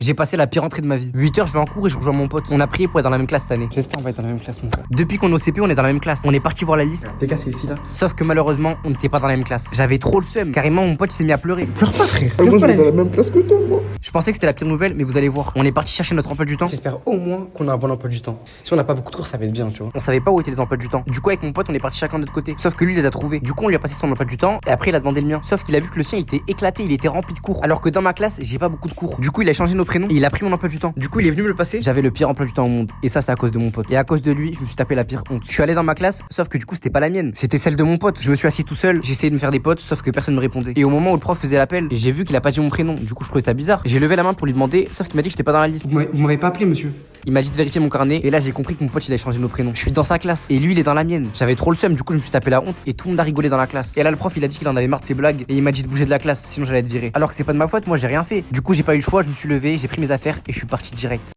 J'ai passé la pire entrée de ma vie. 8h, je vais en cours et je rejoins mon pote. On a prié pour être dans la même classe cette année. J'espère qu'on va être dans la même classe, mon gars. Depuis qu'on est au CP, on est dans la même classe. On est parti voir la liste. Les gars, c'est ici là. Sauf que malheureusement, on n'était pas dans la même classe. J'avais trop le seum. Carrément, mon pote s'est mis à pleurer. Pleure pas, frère. Moi, Pleure je pas, vais là. dans la même classe que toi, moi. Je pensais que c'était la pire nouvelle, mais vous allez voir. On est parti chercher notre emploi du temps. J'espère au moins qu'on a un bon emploi du temps. Si on n'a pas beaucoup de cours, ça va être bien, tu vois. On savait pas où étaient les emplois du temps. Du coup, avec mon pote, on est parti chacun de notre côté. Sauf que lui, il les a trouvés. Du coup, on lui a passé son emploi du temps et après, il a demandé le mien. Sauf qu'il a vu que le sien était éclaté, il était rempli de cours. Alors que dans ma classe, j'ai pas beaucoup de cours. Du coup, il a changé nos prénoms et il a pris mon emploi du temps. Du coup, il est venu me le passer. J'avais le pire emploi du temps au monde. Et ça, c'est à cause de mon pote. Et à cause de lui, je me suis tapé la pire honte. Je suis allé dans ma classe, sauf que du coup, c'était pas la mienne. C'était celle de mon pote. Je me suis assis tout seul. J'ai essayé de me faire des potes, sauf que personne me répondait. Et au moment où le prof faisait l'appel, j'ai vu qu'il a pas dit mon prénom. Du coup, je trouvais ça bizarre. J'ai levé la main pour lui demander, sauf qu'il m'a dit que j'étais pas dans la liste. Vous m'avez pas appelé, monsieur. Il m'a dit de vérifier mon carnet et là j'ai compris que mon pote il a changé nos prénoms. Je suis dans sa classe et lui il est dans la mienne. J'avais trop le seum, du coup je me suis tapé la honte et tout le monde a rigolé dans la classe. Et là le prof il a dit qu'il en avait marre de ses blagues et il m'a dit de bouger de la classe sinon j'allais être viré. Alors que c'est pas de ma faute, moi j'ai rien fait. Du coup j'ai pas eu le choix, je me suis levé, j'ai pris mes affaires et je suis parti direct.